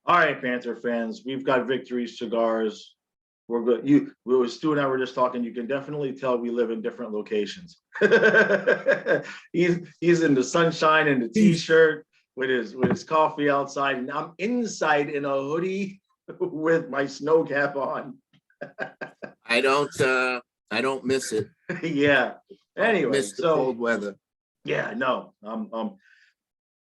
All right, Panther fans, we've got Victory Cigars. We're good. Stu and I were just talking. You can definitely tell we live in different locations. he's in the sunshine in the t-shirt with his coffee outside, and I'm inside in a hoodie with my snow cap on. I don't miss it. Yeah. Anyway, Miss the cold weather. Yeah, no.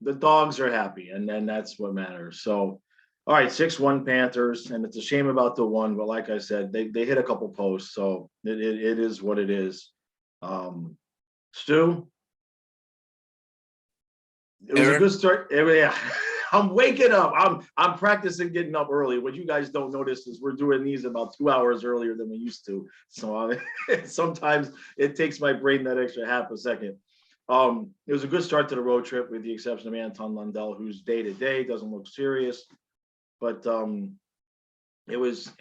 The dogs are happy, and that's what matters. So, all right, 6-1 Panthers, and it's a shame about the one, but like I said, they hit a couple posts, so it is what it is. Stu, it was a good start. Yeah. I'm waking up. I'm practicing getting up early. What you guys don't notice is we're doing these about 2 hours earlier than we used to. So sometimes it takes my brain that extra half a second. It was a good start to the road trip, with the exception of Anton Lundell, who's day to day doesn't look serious. But it was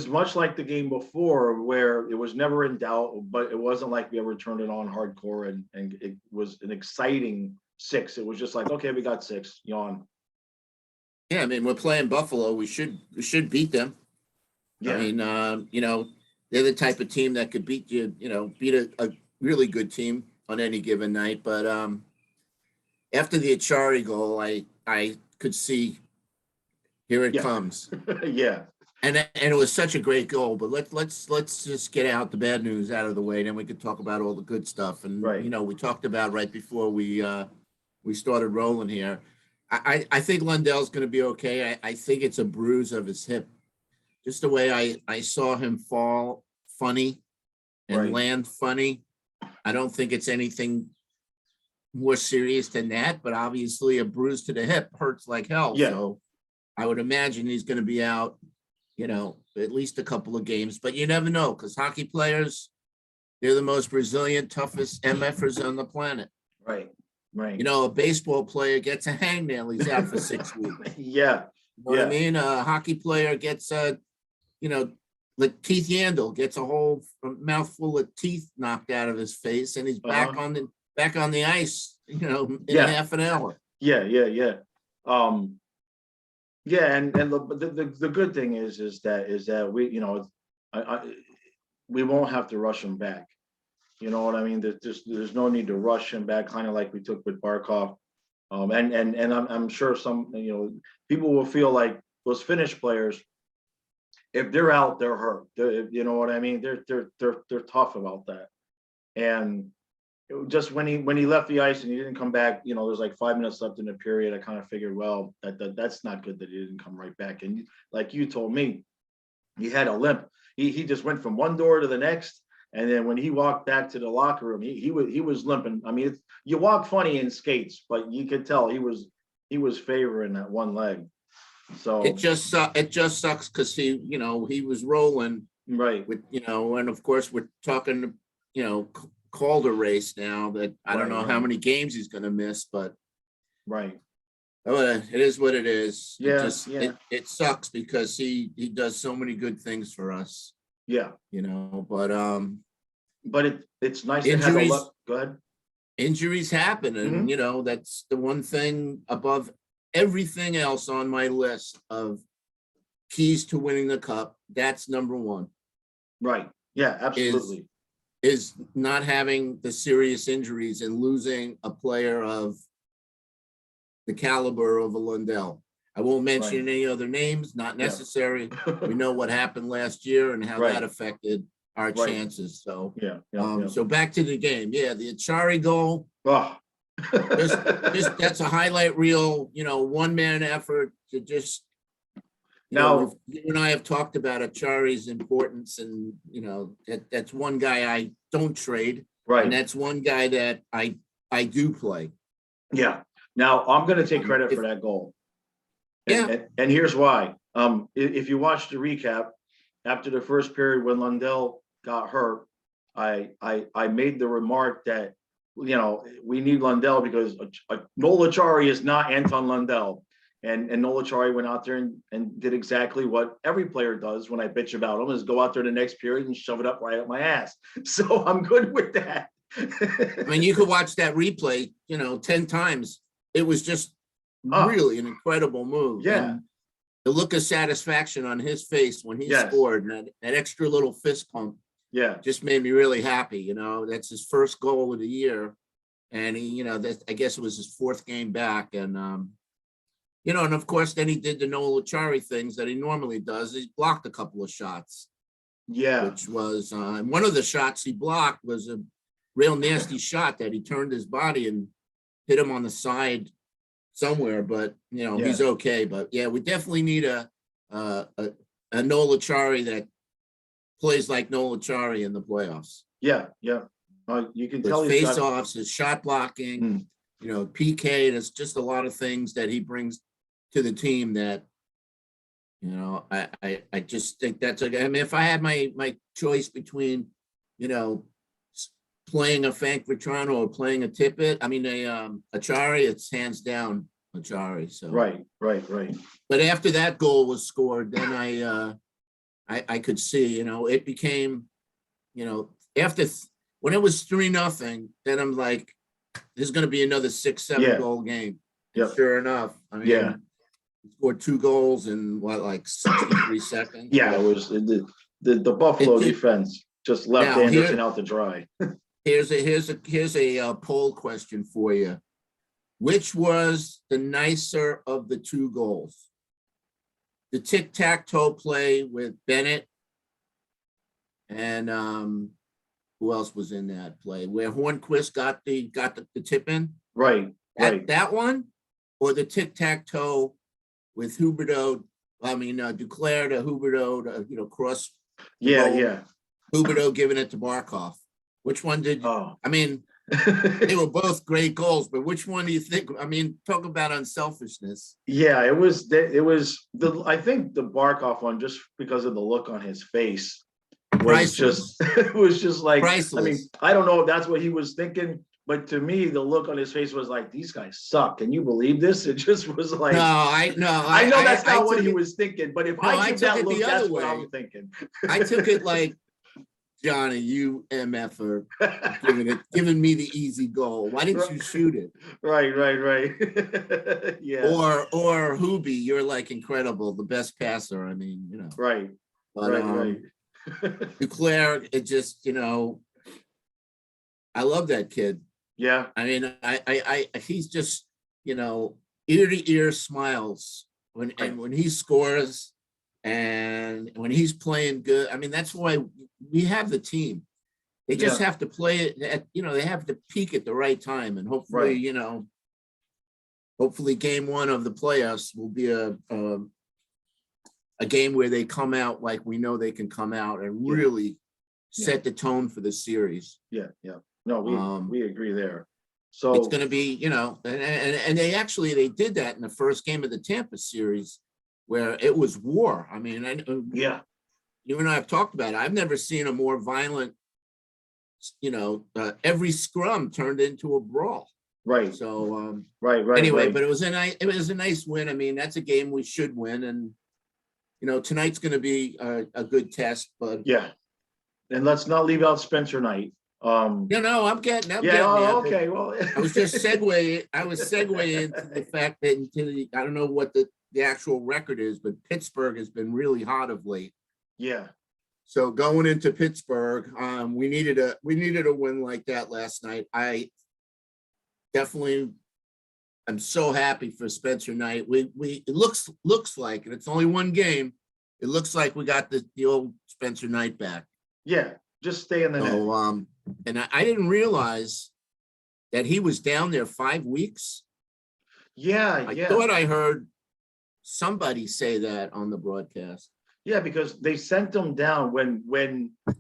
much like the game before, where it was never in doubt, but it wasn't like we ever turned it on hardcore, and it was an exciting 6. It was just like, okay, we got 6. Yawn. Yeah, I mean, we're playing Buffalo. We should beat them. Yeah. I mean, they're the type of team that could beat you. Beat a really good team on any given night. But after the Achari goal, I could see here it comes. Yeah. And it was such a great goal. But let's just get out the bad news out of the way, then we could talk about all the good stuff. And right. We talked about right before we started rolling here. I think Lundell's going to be okay. I think it's a bruise of his hip. Just the way I saw him fall funny and land funny. I don't think it's anything more serious than that, but obviously a bruise to the hip hurts like hell. Yeah. So I would imagine he's going to be out, at least a couple of games, but you never know, because hockey players, they're the most resilient, toughest MFers on the planet. Right. Right. A baseball player gets a hangnail, he's out for 6 weeks. Yeah. You know what I mean? A hockey player gets like Keith Yandel gets a whole mouthful of teeth knocked out of his face, and he's back on the ice, in half an hour. Yeah. Yeah, and the good thing is that we we won't have to rush him back. You know what I mean? There's no need to rush him back, kind of like we took with Barkov. And I'm sure some people will feel like those Finnish players, if they're out, they're hurt. You know what I mean? They're tough about that. And just when he left the ice and he didn't come back, there's like 5 minutes left in the period. I kind of figured, well, that's not good that he didn't come right back. And like you told me, he had a limp. He just went from one door to the next. And then when he walked back to the locker room, he was limping. I mean, you walk funny in skates, but you could tell he was favoring that one leg. So it just sucks because he was rolling right with and of course we're talking Calder race now that I don't know how many games he's going to miss, but right. It is what it is. Yeah, it sucks because he does so many good things for us. Yeah, but it's nice injuries, to have go ahead. Injuries happen, and that's the one thing above everything else on my list of keys to winning the cup. That's number one. Right. Yeah, absolutely. Is not having the serious injuries and losing a player of the caliber of a Lundell. I won't mention any other names, not necessary. We know what happened last year and how that affected our chances. So, so back to the game. Yeah, the Achari goal. Oh. just that's a highlight reel, one-man effort to just. Now, you and I have talked about Achari's importance, and that's one guy I don't trade, right? And that's one guy that I do play. Yeah. Now I'm going to take credit for that goal. And here's why. If you watch the recap after the first period when Lundell got hurt, I made the remark that we need Lundell because Noel Acciari is not Anton Lundell. And Noel Acciari went out there and did exactly what every player does when I bitch about him, is go out there the next period and shove it up right up my ass. So I'm good with that. I mean, you could watch that replay, 10 times. It was just Oh, really an incredible move. yeah, And the look of satisfaction on his face when he yes, scored, and that extra little fist pump yeah, just made me really happy. That's his first goal of the year. And he, I guess it was his fourth game back. And, and of course, then he did the Noah Chari things that he normally does. He blocked a couple of shots, yeah, which was, one of the shots he blocked was a real nasty shot that he turned his body and hit him on the side somewhere, but yeah, he's okay. But yeah, we definitely need a Noah Chari that plays like Noah Chari in the playoffs. yeah, yeah. You can His tell he's got. face-offs, his shot blocking, PK. There's just a lot of things that he brings to the team that, I just think that's I mean, if I had my choice between, playing a Frank Vetrano or playing a Tippett, I mean a Chari, it's hands down a Chari. So Right. But after that goal was scored, then I could see, it became, after when it was 3-0, then I'm like, there's going to be another 6-7 goal game. And Yep. sure enough, I mean, he scored 2 goals in like 63 seconds. Yeah, it was the Buffalo defense just left Anderson out to dry. Here's a poll question for you. Which was the nicer of the 2 goals? The tic-tac-toe play with Bennett and who else was in that play? Where Hornquist got the tip in? Right. That one? Or the tic-tac-toe with Huberdeau, Duclair to Huberdeau to, cross. Yeah. Huberdeau giving it to Barkov. Which one did you? Oh. I mean, they were both great goals, but which one do you think? I mean, talk about unselfishness. Yeah, it was I think the Barkov one, just because of the look on his face, was Priceless. it was just like, Priceless. I mean, I don't know if that's what he was thinking, but to me, the look on his face was like, these guys suck. Can you believe this? It just was like, I know that's not what he was thinking, but if I give that look, that's what I'm thinking. I took it like, Johnny, you MFer, giving me the easy goal. Why didn't you shoot it? Right. Yeah. Or Hoobie, you're like incredible, the best passer. I mean, Right. But, right. Duclair, it just, I love that kid. Yeah. I mean, I he's just, ear to ear smiles when he scores. And when he's playing good, I mean, that's why we have the team. They just have to play it at, they have to peak at the right time. And hopefully, hopefully game 1 of the playoffs will be a game where they come out like we know they can come out and really set the tone for the series. Yeah. No, we agree there. So it's going to be, and they did that in the first game of the Tampa series, where it was war. I mean, you and I have talked about it. I've never seen a more violent, every scrum turned into a brawl. Right. So, right. Anyway, right. But it was a nice win. I mean, that's a game we should win, and tonight's going to be a good test. But yeah, and let's not leave out Spencer Knight. I'm getting. Okay. Well, I was just segueing. I was segueing into the fact that I don't know what the actual record is, but Pittsburgh has been really hot of late. Yeah. So going into Pittsburgh, we needed a win like that last night. I definitely am so happy for Spencer Knight. It looks like, and it's only one game, it looks like we got the old Spencer Knight back. Yeah, just stay in the net. And I didn't realize that he was down there 5 weeks. Yeah. I thought I heard somebody say that on the broadcast. Yeah, because they sent him down when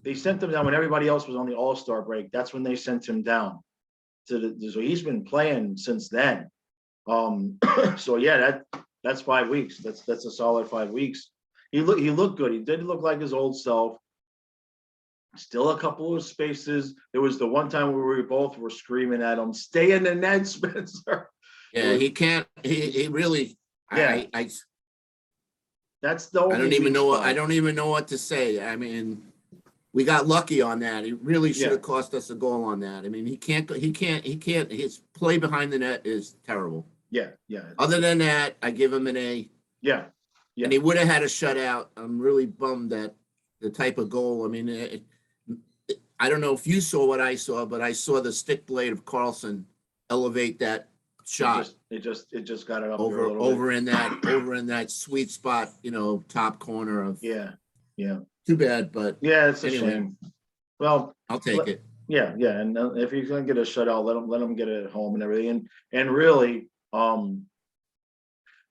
everybody else was on the All-Star break. That's when they sent him down so he's been playing since then. So yeah, that's 5 weeks. That's a solid 5 weeks. He looked good. He did look like his old self. Still a couple of spaces. There was the one time where we both were screaming at him, "Stay in the net, Spencer." Yeah, he can't. He really. Yeah. That's the only I don't even know what to say. I mean, we got lucky on that. He really should have cost us a goal on that. I mean, he can't. His play behind the net is terrible. Yeah, yeah, Other than that, I give him an A. yeah, yeah. And he would have had a shutout. I'm really bummed that the type of goal. I mean, I don't know if you saw what I saw, but I saw the stick blade of Carlson elevate that shot It just got it up there a little bit. over in that sweet spot, top corner of. Yeah, yeah, Too bad, but yeah. It's a anyway, shame. Well, I'll take it. yeah, yeah. And if he's gonna get a shutout, let him get it at home and everything. And really,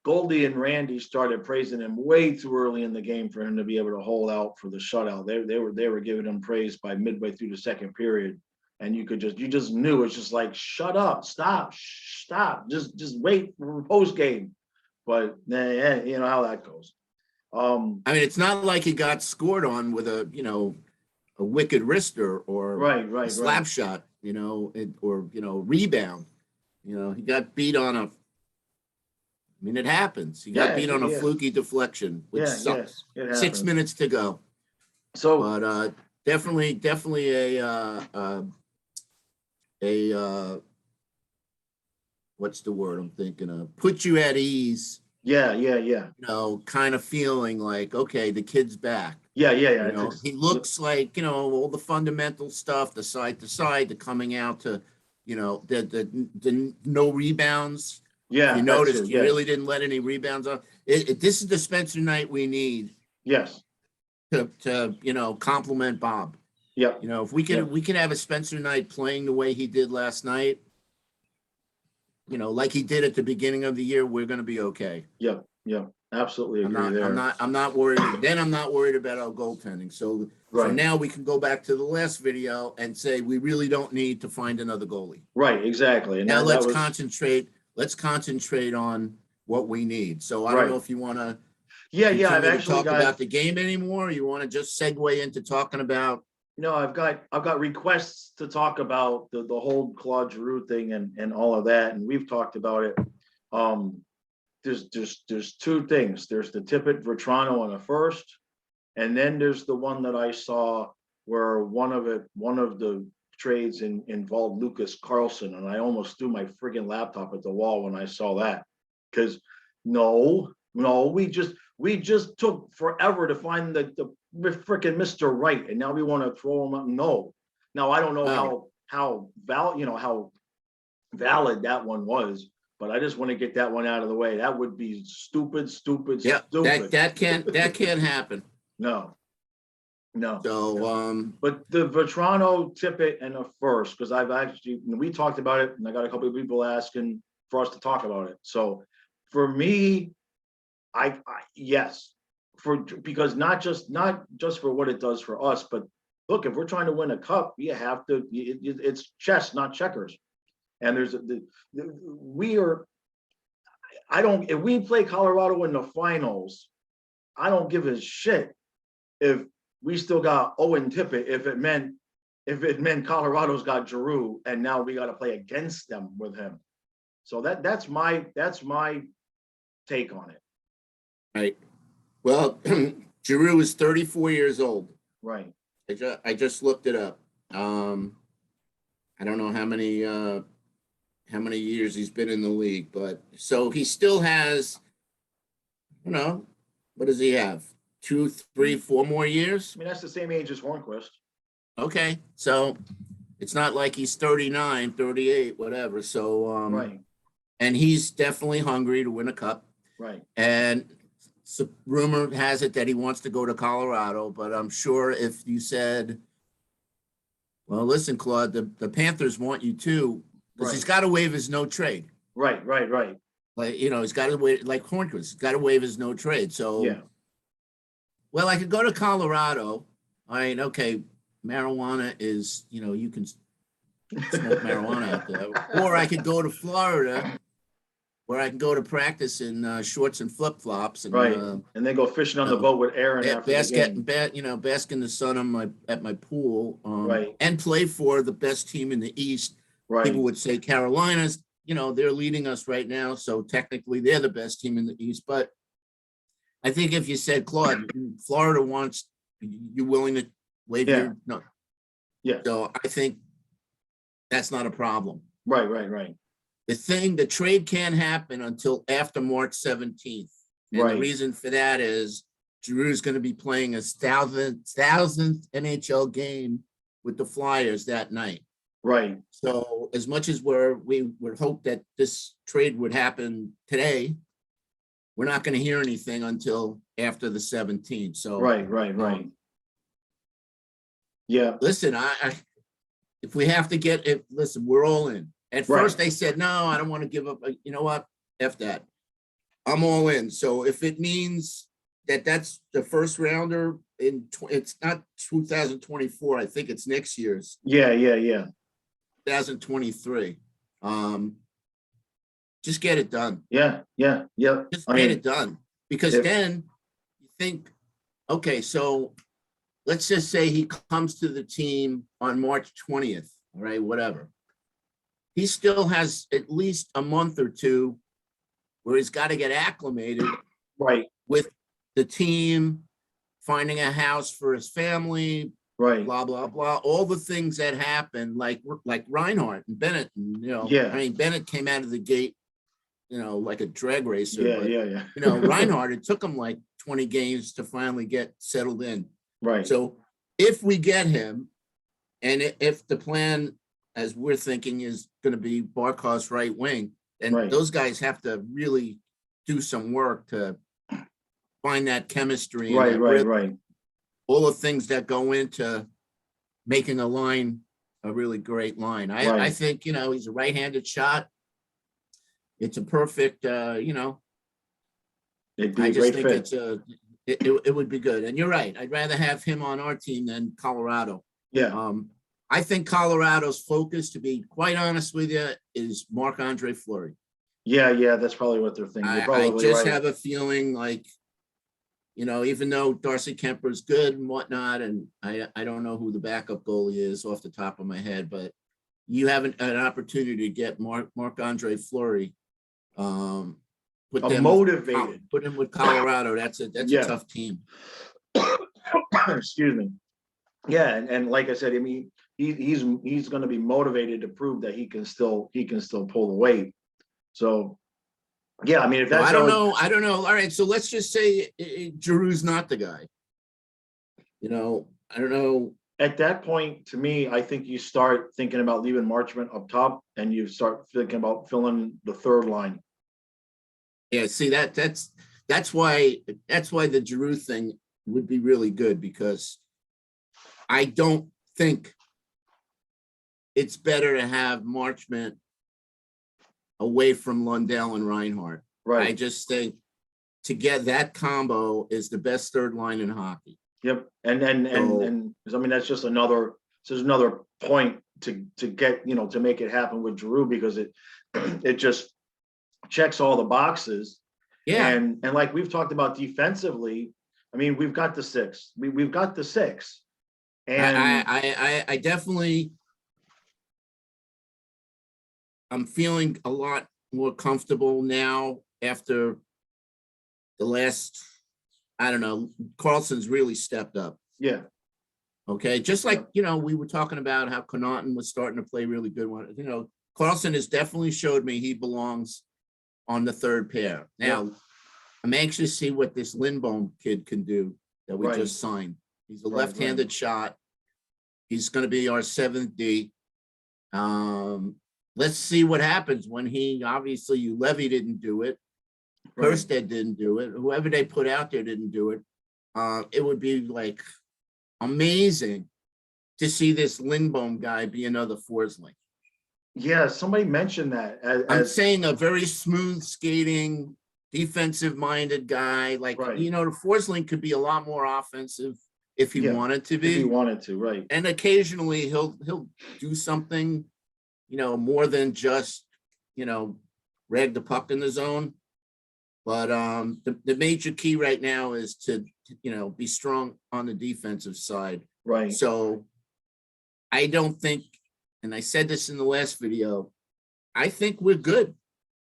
Goldie and Randy started praising him way too early in the game for him to be able to hold out for the shutout. They were giving him praise by midway through the second period, and you just knew it's just like, shut up, stop, just wait for post game. But you know how that goes. I mean, it's not like he got scored on with a wicked wrister or right, a slap shot, or rebound. He got beat on a. I mean, it happens. He got beat on a fluky deflection, which sucks. It 6 minutes to go. So, but definitely a what's the word I'm thinking of? Put you at ease. Yeah. Kind of feeling like, okay, the kid's back. Yeah. He looks like, all the fundamental stuff, the side to side, the coming out to, the no rebounds. Yeah, You noticed he really didn't let any rebounds on. This is the Spencer Knight we need. Yes. To compliment Bob. Yeah. If we can have a Spencer Knight playing the way he did last night, like he did at the beginning of the year, we're going to be okay. Yeah. Absolutely agree there. I'm not worried. Then I'm not worried about our goaltending. So now we can go back to the last video and say we really don't need to find another goalie. Right. Exactly. And now let's concentrate. Let's concentrate on what we need. So I don't know if you want to. Yeah. I've actually talk about the game anymore. Or you want to just segue into talking about. No, I've got requests to talk about the whole Claude Giroux thing and all of that, and we've talked about it. There's two things. There's the Tippett Vetrano in the first, and then there's the one that I saw where one of the trades involved Lucas Carlson, and I almost threw my friggin' laptop at the wall when I saw that. Because no, we just took forever to find the frickin' Mr. Right, and now we want to throw him up. No. Now I don't know how valid that one was, but I just want to get that one out of the way. That would be stupid. Yeah, stupid. That can't happen. No. So but the Vetrano Tippett and the first, because we talked about it, and I got a couple of people asking for us to talk about it. So for me, I yes, because not just for what it does for us, but look, if we're trying to win a cup, you have to. It's chess, not checkers. And if we play Colorado in the finals, I don't give a shit if we still got Owen Tippett. If it meant Colorado's got Giroux, and now we got to play against them with him. So that's my take on it. Right. Well, Giroux is 34 years old. Right. I just looked it up. I don't know how many years he's been in the league, but so he still has, what does he have? 2, 3, 4 more years? I mean, that's the same age as Hornquist. Okay. So it's not like he's 39, 38, whatever. So, right. And he's definitely hungry to win a cup. Right. And so rumor has it that he wants to go to Colorado, but I'm sure if you said, well, listen, Claude, the Panthers want you too, because he's got to waive his no trade. Right. Like, he's got to waive, like Hornquist, he's got to waive his no trade. So, yeah. Well, I could go to Colorado. I mean, okay, marijuana is, you can smoke marijuana out there. Or I could go to Florida, where I can go to practice in shorts and flip-flops. And, right, and then go fishing on the boat with Aaron after the game. Bask in the sun at my pool. Right. And play for the best team in the East. Right. People would say Carolina's, they're leading us right now, so technically they're the best team in the East. But I think if you said, Claude, Florida wants, you willing to waive your no? Yeah. So I think that's not a problem. Right. the trade can't happen until after March 17th. And the Right. reason for that is Drew's going to be playing his thousandth NHL game with the Flyers that night. Right. So as much as we would hope that this trade would happen today, we're not going to hear anything until after the 17th. So Right. Yeah. listen, if we have to get it, listen, we're all in. At first they said, no, I don't want to give up. You know what? F that. I'm all in. So if it means that that's the first rounder it's not 2024. I think it's next year's. Yeah. 2023. Just get it done. Yeah. Just get it done. Because then you think, okay, so let's just say he comes to the team on March 20th, all right, whatever. He still has at least a month or two where he's got to get acclimated Right. with the team, finding a house for his family, Right. blah, blah, blah, all the things that happen, like Reinhardt and Bennett, and, Yeah. I mean, Bennett came out of the gate, like a drag racer. Yeah. Reinhardt, it took him like 20 games to finally get settled in. Right. So if we get him, and if the plan, as we're thinking, is going to be Barkov's right wing, and those guys have to really do some work to find that chemistry. Right. All the things that go into making a line a really great line. I think, he's a right-handed shot. It's a perfect, It'd be I a just great think fit. it would be good. And you're right. I'd rather have him on our team than Colorado. Yeah. I think Colorado's focus, to be quite honest with you, is Marc-Andre Fleury. Yeah. That's probably what they're thinking. I just have a feeling like, even though Darcy Kemper's good and whatnot, and I don't know who the backup goalie is off the top of my head, but you have an opportunity to get Marc-Andre Fleury. Put him with Colorado. That's a tough team. Excuse me. Yeah, and like I said, I mean, he's going to be motivated to prove that he can still pull the weight. So, yeah, I mean, if that's I don't know. All right, so let's just say Giroux's not the guy. I don't know. At that point, to me, I think you start thinking about leaving Marchment up top, and you start thinking about filling the third line. Yeah, see that's why the Giroux thing would be really good, because I don't think it's better to have Marchment away from Lundell and Reinhardt. Right. I just think to get that combo is the best third line in hockey. Yep. And I mean, that's just another point to get, to make it happen with Giroux, because it just checks all the boxes. Yeah. And like we've talked about defensively, I mean, we've got the six. We've got the six. And I definitely, I'm feeling a lot more comfortable now after the last, I don't know, Carlson's really stepped up. Yeah. Okay. Just like, we were talking about how Connaughton was starting to play really good one. Carlson has definitely showed me he belongs on the third pair. Now, I'm anxious to see what this Lindholm kid can do that we just signed. He's a left-handed shot. He's going to be our 7th D. Let's see what happens when obviously Levy didn't do it. Kerstead didn't do it. Whoever they put out there didn't do it. It would be like amazing to see this Lindholm guy be another Forsling. Yeah, somebody mentioned that. I'm saying a very smooth skating, defensive-minded guy. Like, the Forsling could be a lot more offensive if he wanted to be. If he wanted to, right. And occasionally he'll do something, more than just, rag the puck in the zone. But the major key right now is to, be strong on the defensive side. Right. So I don't think, and I said this in the last video, I think we're good.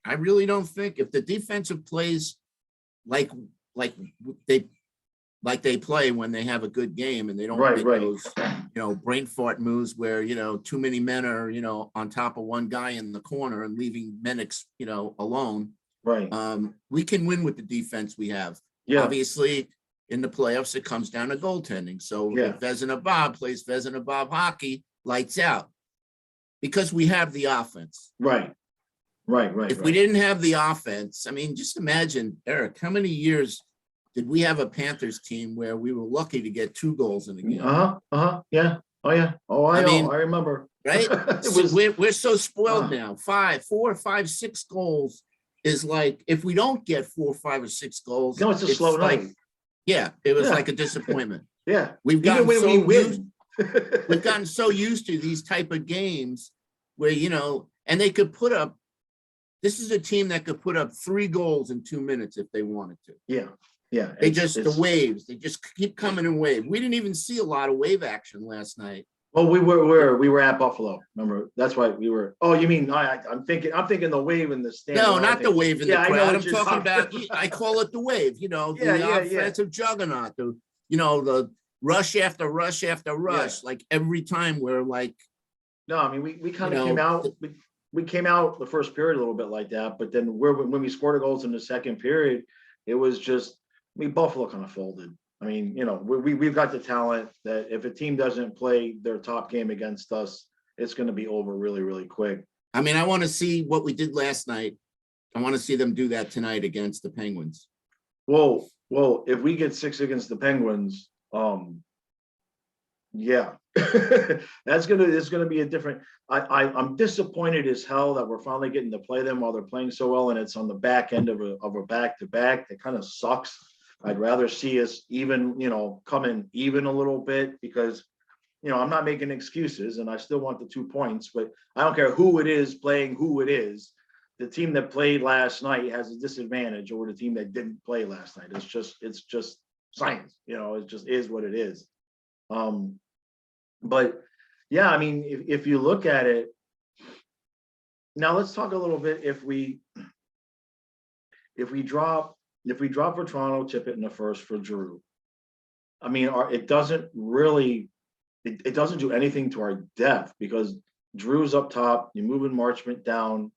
I really don't think, if the defensive plays like they play when they have a good game, and they don't make those, brain fart moves where, too many men are, on top of one guy in the corner and leaving men, alone. Right. We can win with the defense we have. Yeah. Obviously, in the playoffs, it comes down to goaltending. So Yeah. if Vezina Bob plays Vezina Bob hockey, lights out, because we have the offense. Right. If we didn't have the offense, I mean, just imagine, Eric, how many years did we have a Panthers team where we were lucky to get 2 goals in the game? Yeah. Oh yeah. Oh, I remember. Right? It was, we're so spoiled now. 4, 5, 6 goals is like, if we don't get 4, 5, or 6 goals, no, it's a slow night. Yeah, it was like a disappointment. Yeah. We've gotten Even when so we win. used, we've gotten so used to these type of games where, and they could put up, this is a team that could put up 3 goals in 2 minutes if they wanted to. Yeah. Yeah. The waves, they just keep coming in waves. We didn't even see a lot of wave action last night. Well, we were at Buffalo. Remember, that's why we were. Oh, you mean I'm thinking the wave in the stand. No, not the wave in the crowd. I'm talking about. I call it the wave. The offensive juggernaut. The rush after rush after rush. Like every time we're like. No, I mean we kind of came out. We came out the first period a little bit like that, but then when we scored the goals in the second period, it was just. Buffalo kind of folded. I mean, we've got the talent that if a team doesn't play their top game against us, it's going to be over really, really quick. I mean, I want to see what we did last night. I want to see them do that tonight against the Penguins. Well, if we get 6 against the Penguins, yeah, it's gonna be a different. I'm disappointed as hell that we're finally getting to play them while they're playing so well, and it's on the back end of a back-to-back. That kind of sucks. I'd rather see us even, come in even a little bit because, I'm not making excuses and I still want the 2 points, but I don't care who it is playing who it is. The team that played last night has a disadvantage over the team that didn't play last night. It's just science, it just is what it is. But yeah, I mean, if you look at it, now let's talk a little bit if we drop for Toronto, tip it in the first for Giroux. I mean, it doesn't really, it doesn't do anything to our depth because Giroux's up top, you're moving Marchment down,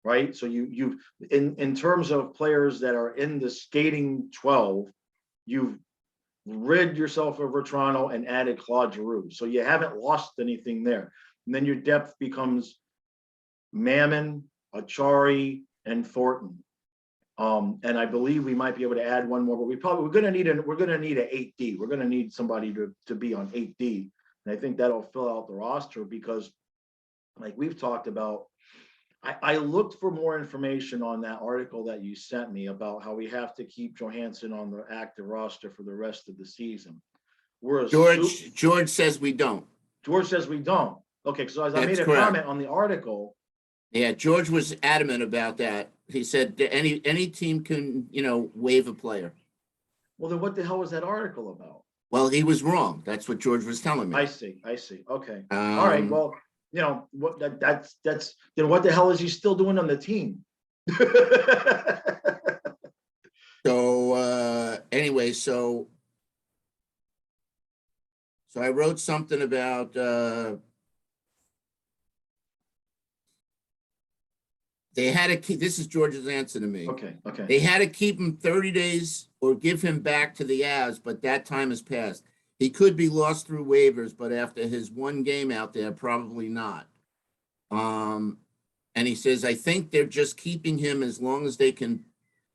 right? So you've in terms of players that are in the skating 12, you've rid yourself of Toronto and added Claude Giroux. So you haven't lost anything there. And then your depth becomes Mammon, Achari, and Thornton. And I believe we might be able to add one more, but we're going to need an 8D. We're going to need somebody to be on 8D. And I think that'll fill out the roster because like we've talked about, I looked for more information on that article that you sent me about how we have to keep Johansson on the active roster for the rest of the season. George says we don't. George says we don't. Okay, so as I made a comment on the article. Yeah, George was adamant about that. He said that any team can, waive a player. Well, then what the hell was that article about? Well, he was wrong. That's what George was telling me. I see. Okay. All right. Well, what that's then what the hell is he still doing on the team? So anyway, so I wrote something about they had to keep, this is George's answer to me. Okay. They had to keep him 30 days or give him back to the Avs, but that time has passed. He could be lost through waivers, but after his 1 game out there, probably not. And he says, I think they're just keeping him as long as they can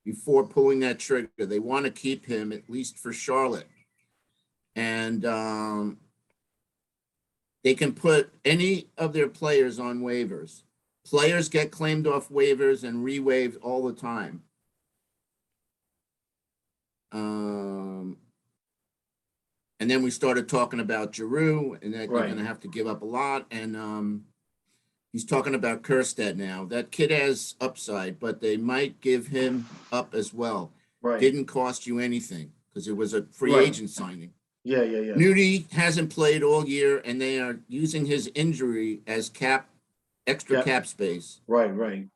before pulling that trigger. They want to keep him at least for Charlotte. And they can put any of their players on waivers. Players get claimed off waivers and re-waived all the time. And then we started talking about Giroux and that you're going to have to give up a lot. And he's talking about Kerstead now. That kid has upside, but they might give him up as well. Right. Didn't cost you anything because it was a free agent signing. Yeah. Nudie hasn't played all year, and they are using his injury as extra cap space. Right.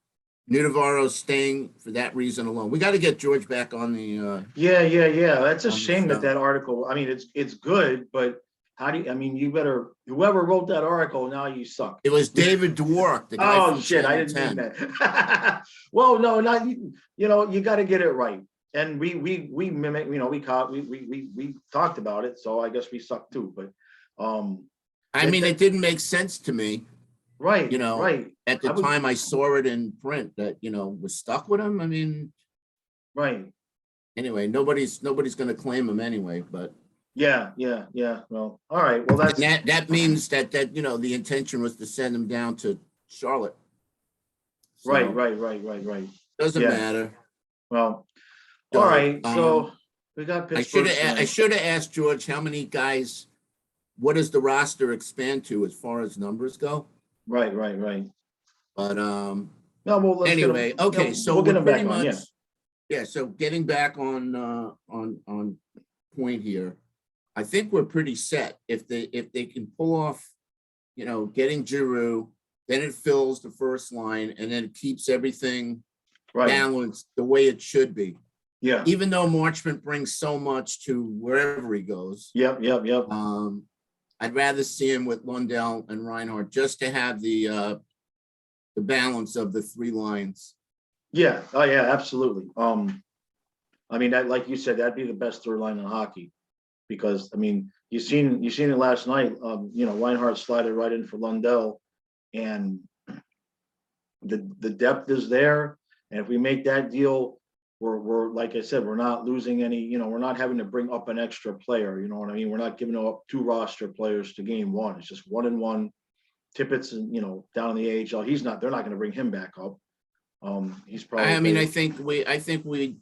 Nudavaro's staying for that reason alone. We got to get George back on the. Yeah. That's a shame that article. I mean, it's good, but how do you, I mean, you better, whoever wrote that article, now you suck. It was David Dwork, the guy Oh, from shit, I Channel didn't mean 10. that. Well, no, not, you got to get it right. And we mimic, we talked about it, so I guess we suck too, but, I mean, it didn't make sense to me, right, right. at the time I saw it in print that, was stuck with him. I mean, Right. anyway, nobody's going to claim him anyway, but. Yeah. Well, all right. Well, that's that means that the intention was to send him down to Charlotte. So, right. doesn't Yeah. matter. Well, So, all right. So we got Pittsburgh. I should have asked George how many guys. What does the roster expand to as far as numbers go? Right. But No, well, anyway, okay. So we'll get we're him pretty back on, much, yeah. So getting back on point here, I think we're pretty set. If they can pull off, getting Giroux, then it fills the first line, and then it keeps everything balanced the way it should be. Yeah. Even though Marchment brings so much to wherever he goes. Yep. I'd rather see him with Lundell and Reinhart just to have the balance of the three lines. Yeah. Oh, yeah. Absolutely. I mean, that, like you said, that'd be the best third line in hockey, because I mean, you seen it last night. Reinhart slided right in for Lundell, and the depth is there. And if we make that deal, we're like I said, we're not losing any. We're not having to bring up an extra player. You know what I mean? We're not giving up two roster players to game one. It's just 1-1. Tippett's, down in the AHL. They're not going to bring him back up. He's probably. I mean, I think we.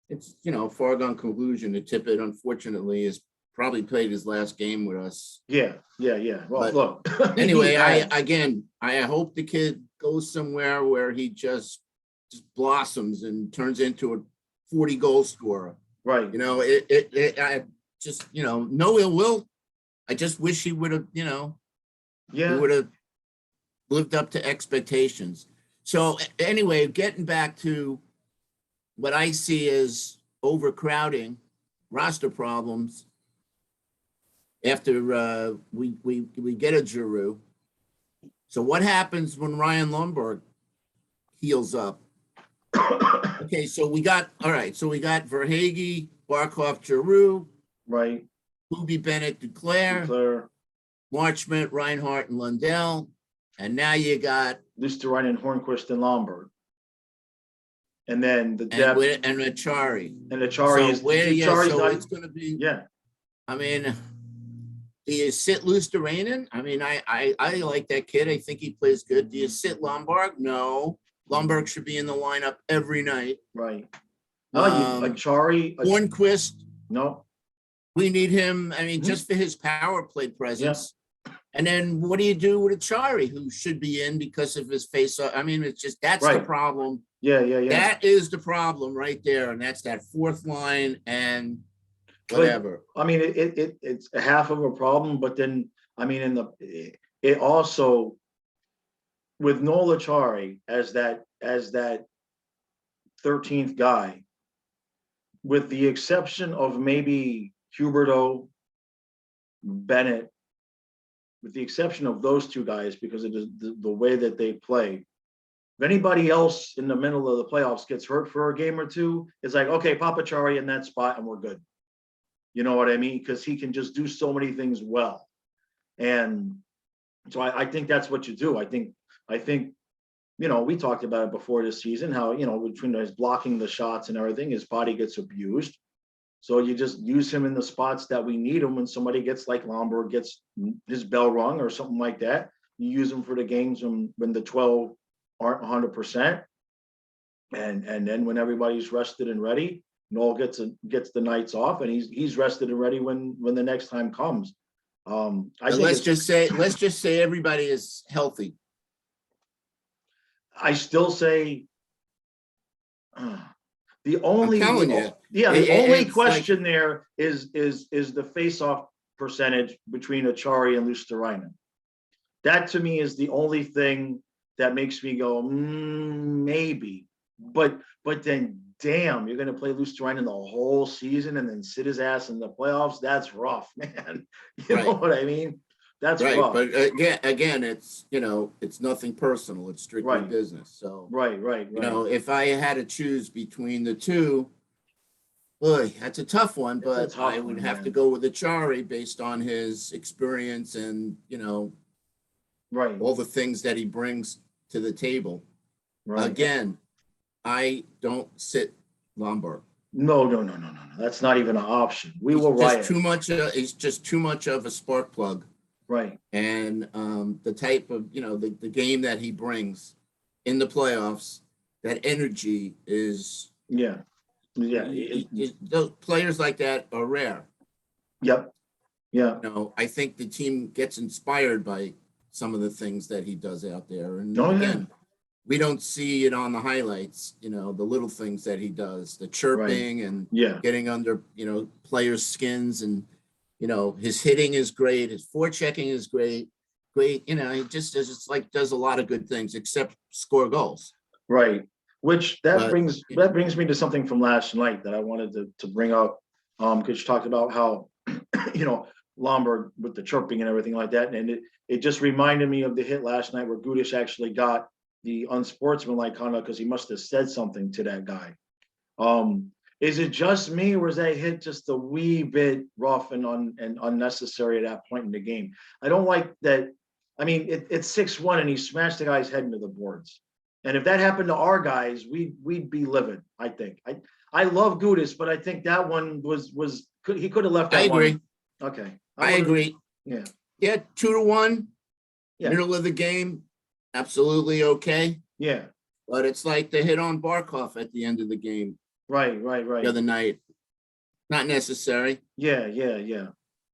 It's foregone conclusion that Tippett, unfortunately, has probably played his last game with us. Yeah. Well, But look. Anyway, I hope the kid goes somewhere where he just blossoms and turns into a 40-goal scorer. Right. I just, no ill will. I just wish he would have, he would have lived up to expectations. So anyway, getting back to what I see as overcrowding, roster problems. After we get a Giroux. So what happens when Ryan Lundberg heals up? Okay, so we got Verhaeghe, Barkov, Giroux, Right. Hubie, Bennett, Duclair, Marchment, Reinhart, and Lundell, and now you got Lusterine and Hornquist and Lombard, and then the and depth Achari. and Achari is it's going to be. Yeah. I mean, do you sit Luosterainen? I mean, I like that kid. I think he plays good. Do you sit Lombard? No. Lombard should be in the lineup every night. Right. Achari. Hornquist. No. We need him. I mean, just for his power play presence. Yeah. And then what do you do with Achari, who should be in because of his face? I mean, it's just that's the problem. Yeah. That is the problem right there, and that's that fourth line and whatever. But, I mean, it's half of a problem, but then I mean, it also with Noel Achari as that 13th guy, with the exception of maybe Huberto, Bennett, with the exception of those two guys, because of the way that they play. If anybody else in the middle of the playoffs gets hurt for a game or two, it's like, okay, Papachari in that spot and we're good. You know what I mean? Because he can just do so many things well. And so I think that's what you do. I think, we talked about it before this season, how, between his blocking the shots and everything, his body gets abused. So you just use him in the spots that we need him. When somebody gets like Lombard gets his bell rung or something like that, you use him for the games when the 12 aren't 100%. And then when everybody's rested and ready, Noel gets the nights off, and he's rested and ready when the next time comes. Let's just say everybody is healthy. I still say the only question there is the face-off percentage between Achari and Luosterainen. That to me is the only thing that makes me go maybe. But then damn, you're going to play Luciano the whole season and then sit his ass in the playoffs. That's rough, man. You know Right. what I mean? That's Right. rough. But again, it's, it's nothing personal. It's strictly Right. business. So, Right. if I had to choose between the two, boy, that's a tough one, It's a but I tough would one, have to man. go with Achari based on his experience and, Right. all the things that he brings to the table. Right. Again, I don't sit Lombard. No. That's not even an option. We He's will just riot. too much. He's just too much of a spark plug, Right. and the type of the game that he brings in the playoffs, that energy is. Yeah. Yeah. Those players like that are rare. Yep. Yeah. I think the team gets inspired by some of the things that he does out there, and Oh, yeah. again, we don't see it on the highlights, the little things that he does, the chirping and Yeah. getting under, players' skins, and, his hitting is great. His forechecking is great. He does a lot of good things except score goals. Right. Which that But brings me to something from last night that I wanted to bring up. Because you talked about how, Lombard with the chirping and everything like that. And it just reminded me of the hit last night where Gudish actually got the unsportsmanlike conduct because he must have said something to that guy. Is it just me, or is that hit just a wee bit rough and unnecessary at that point in the game? I don't like that. I mean, it's 6-1 and he smashed the guy's head into the boards. And if that happened to our guys, we'd be livid. I think. I love Gudis, but I think that one he could have left that I agree. one. Okay, I agree. Yeah. Yeah, 2-1, Yeah. middle of the game, absolutely okay. Yeah. But it's like the hit on Barkov at the end of the game Right. the other night. Not necessary. Yeah.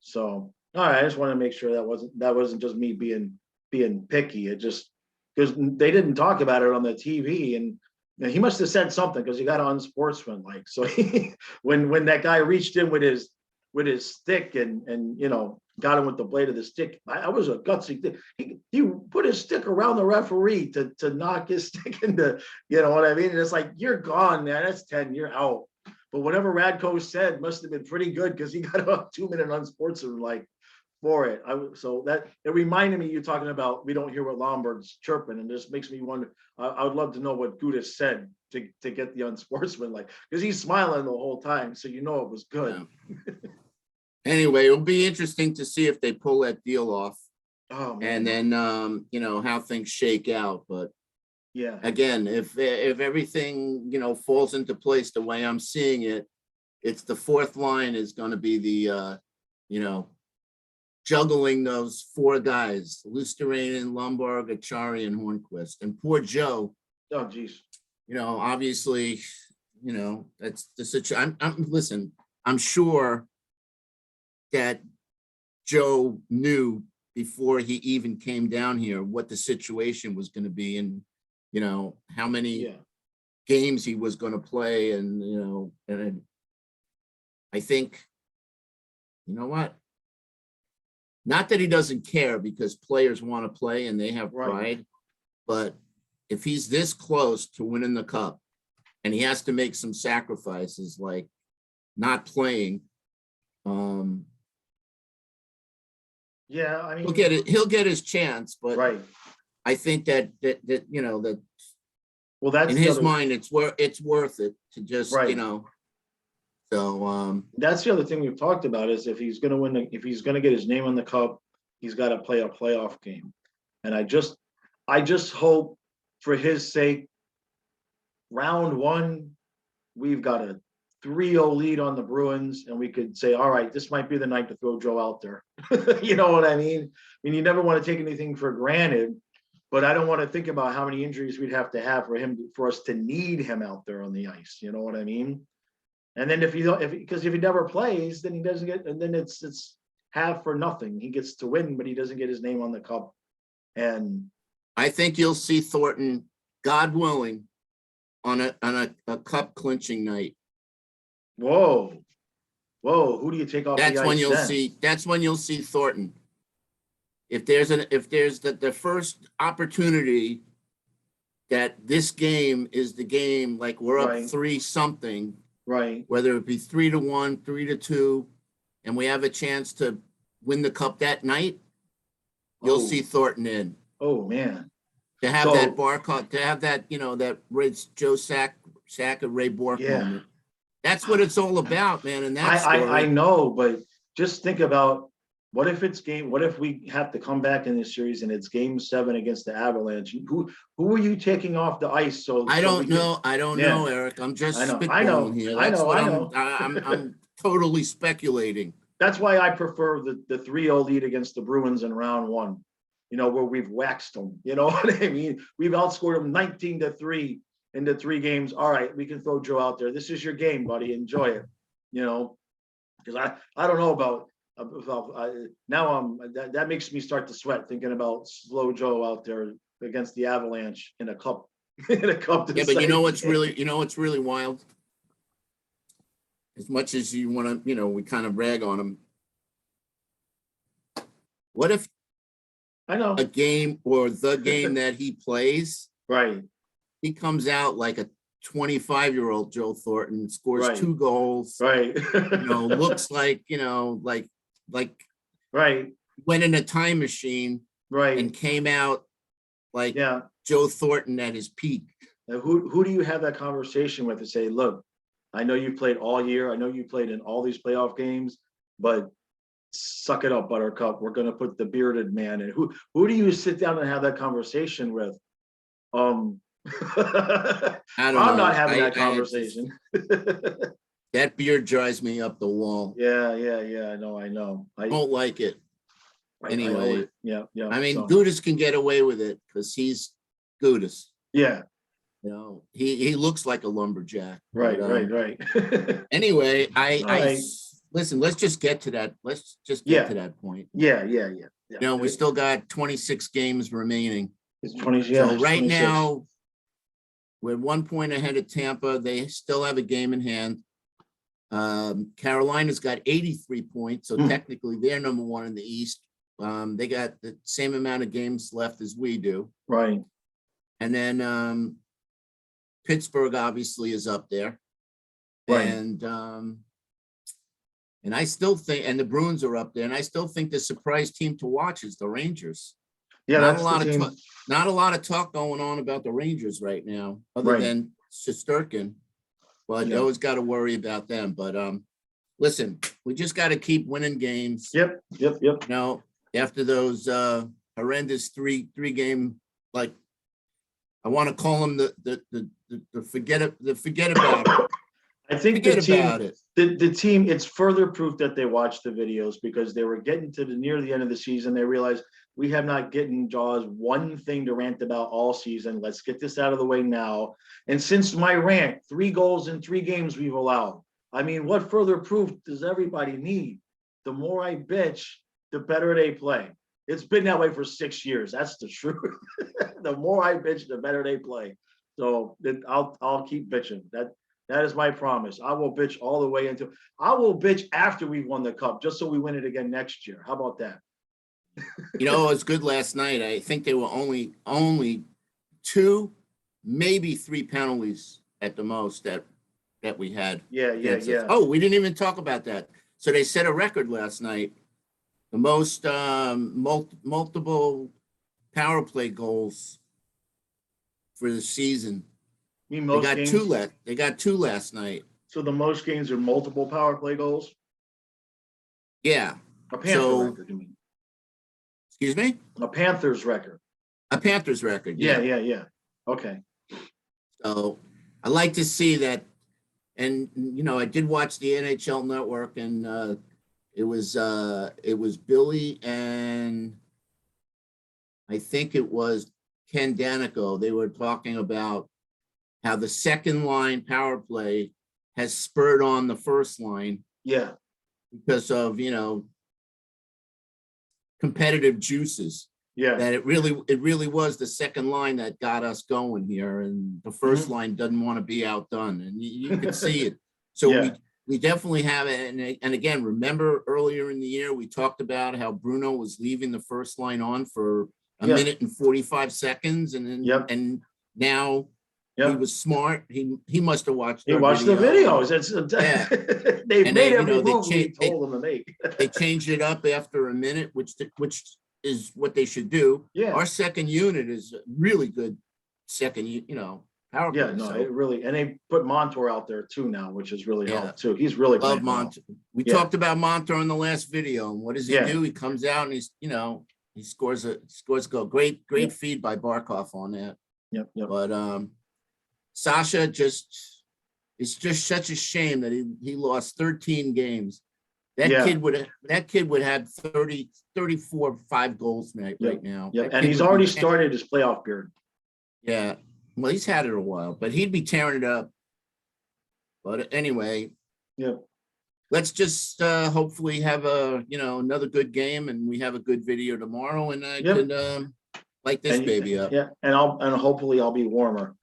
So, all right, I just want to make sure that wasn't just me being picky. It just because they didn't talk about it on the TV, and he must have said something because he got unsportsmanlike. So when that guy reached in with his stick and got him with the blade of the stick, I was a gutsy thing. He put his stick around the referee to knock his stick into, you know what I mean? And it's like, you're gone, man. That's 10, you're out. But whatever Radko said must have been pretty good because he got a 2-minute unsportsmanlike for it. So that it reminded me you talking about we don't hear what Lombard's chirping, and this makes me wonder. I would love to know what Gudis said to get the unsportsmanlike because he's smiling the whole time, so it was good. Yeah. Anyway, it'll be interesting to see if they pull that deal off. Oh, man. And then how things shake out. But yeah, again, if everything falls into place the way I'm seeing it, it's the fourth line is going to be the juggling those four guys: Luosterainen, Lombard, Achari, and Hornquist. And poor Joe. Oh, geez. Obviously, that's the situation. Listen, I'm sure that Joe knew before he even came down here what the situation was going to be, and how many games he was going to play, and and I think, what? Not that he doesn't care, because players want to play and they have pride, but if he's this close to winning the cup and he has to make some sacrifices like not playing, yeah, I mean, he'll get his chance, but I think that well, that's in his mind it's worth it to just so that's the other thing we've talked about is if he's going to if he's going to get his name on the cup, he's got to play a playoff game. And I just hope for his sake, round one, we've got a 3-0 lead on the Bruins, and we could say, all right, this might be the night to throw Joe out there. You know what I mean? I mean, you never want to take anything for granted, but I don't want to think about how many injuries we'd have to have for us to need him out there on the ice. You know what I mean? And then if he never plays, then he doesn't get, and then it's half for nothing. He gets to win, but he doesn't get his name on the cup. And I think you'll see Thornton, God willing, on a cup clinching night. Whoa, who do you take off the ice? That's when you'll see Thornton. If there's the first opportunity that this game is the game, like we're up Right. 3-something, Right. whether it be 3-1, 3-2, and we have a chance to win the cup that night, you'll Oh. see Thornton in. Oh man. To have So- that Barkov, to have that, that Joe Sack and Ray Bork Yeah. moment. That's what it's all about, man. And that story. I know, but just think about what if we have to come back in this series and it's game 7 against the Avalanche? Who are you taking off the ice? I don't know. I don't know, Eric. I'm just spitballing here. That's what I'm totally speculating. That's why I prefer the 3-0 lead against the Bruins in round 1, where we've waxed them. You know what I mean? We've outscored them 19-3 in the 3 games. All right, we can throw Joe out there. This is your game, buddy. Enjoy it. Because I don't know about now that makes me start to sweat thinking about slow Joe out there against the Avalanche in a cup. In a cup. Yeah, but you know what's really wild? As much as you want to, we kind of rag on him. What if I know a game or the game that he plays, right? He comes out like a 25-year-old Joe Thornton, scores 2 goals, right? Looks like, like right. Went in a time machine, right, and came out like Joe Thornton at his peak. Now, who do you have that conversation with to say, look, I know you played all year. I know you played in all these playoff games, but suck it up, Buttercup. We're going to put the bearded man in. Who do you sit down and have that conversation with? I'm not having that conversation. That beard drives me up the wall. Yeah. I know. I don't like it. Anyway, yeah. I mean, Gudis can get away with it because he's Gudis. Yeah. He looks like a lumberjack. Right. Anyway, I listen, let's just get to that. Let's just get to that point. Yeah. We still got 26 games remaining. It's 20. So right now, we're 1 point ahead of Tampa. They still have a game in hand. Carolina's got 83 points, so technically they're number 1 in the East. They got the same amount of games left as we do. Right. And then Pittsburgh obviously is up there. Right. And I still think, and the Bruins are up there, and I still think the surprise team to watch is the Rangers. Yeah, not a lot of talk going on about the Rangers right now, other than Shesterkin. But you always got to worry about them. But listen, we just got to keep winning games. Yep. After those horrendous three game, like I want to call them the forget about it. I think the team, it's further proof that they watched the videos because they were getting to near the end of the season. They realized we have not gotten Jaws one thing to rant about all season. Let's get this out of the way now. And since my rant, 3 goals in 3 games we've allowed. I mean, what further proof does everybody need? The more I bitch, the better they play. It's been that way for 6 years. That's the truth. The more I bitch, the better they play. So I'll keep bitching. That is my promise. I will bitch all the way until I will bitch after we've won the cup, just so we win it again next year. How about that? It was good last night. I think they were only 2, maybe 3 penalties at the most that we had. Yeah. Oh, we didn't even talk about that. So they set a record last night. The most multiple power play goals for the season. You mean most they got games? 2 left. They got 2 last night. So the most games are multiple power play goals? Yeah. A Panther record, you mean? Excuse me? A Panthers record. A Panthers record. Yeah. Okay. So I like to see that. And, I did watch the NHL Network, and it was Billy and I think it was Ken Danico. They were talking about how the second line power play has spurred on the first line. Yeah. Because of, competitive juices. Yeah. That it really was the second line that got us going here. And the first line doesn't want to be outdone. And you can see it. So we definitely have it. And again, remember earlier in the year, we talked about how Bruno was leaving the first line on for a minute and 45 seconds. And then, and Now, he Yeah. was smart. He must have watched He our watched the video. videos. It's Yeah. they've And made they, every they move we changed told them to make. they changed it up after a minute, which is what they should do. Yeah. Our second unit is a really good second, power Yeah, play. no, So it really, and they put Montour out there too now, which has really yeah, helped too. He's really love playing well. Montour. We Yeah. talked about Montour in the last video, and what does he Yeah. do? He comes out and he scores a goal. Great Yep. feed by Barkov on that. Yep. But Sasha it's just such a shame that he lost 13 games. That Yeah. kid would have 30, 34, 5 goals right now. Yeah, That and kid he's would be already tearing- started his playoff period. Yeah. Well, he's had it a while, but he'd be tearing it up. But anyway, Yeah. let's just hopefully have another good game, and we have a good video tomorrow, and I Yep. can light this And baby up. yeah, and hopefully I'll be warmer.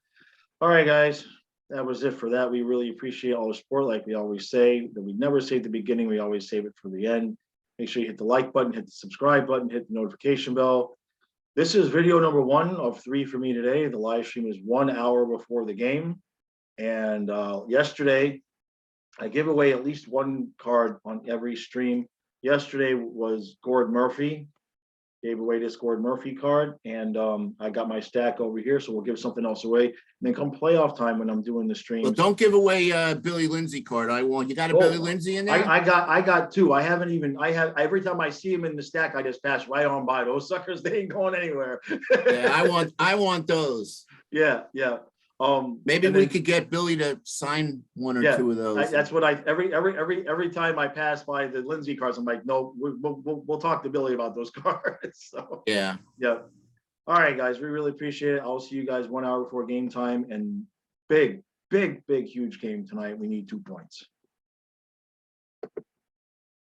All right, guys. That was it for that. We really appreciate all the support. Like we always say, that we never say at the beginning, we always save it for the end. Make sure you hit the like button, hit the subscribe button, hit the notification bell. This is video number 1 of 3 for me today. The live stream is 1 hour before the game. And yesterday, I give away at least 1 card on every stream. Yesterday was Gord Murphy. Gave away this Gord Murphy card, and I got my stack over here, so we'll give something else away. And then come playoff time when I'm doing the streams. Well, don't give away Billy Lindsay card. You got a Billy Lindsay in there? I got 2. I haven't even. I have every time I see him in the stack, I just pass right on by those suckers. They ain't going anywhere. Yeah, I want those. Yeah. Maybe we could get Billy to sign 1 or 2 of those. That's what every time I pass by the Lindsay cards, I'm like, no, we'll talk to Billy about those cards. So yeah. All right, guys, we really appreciate it. I'll see you guys 1 hour before game time, and big, huge game tonight. We need 2 points.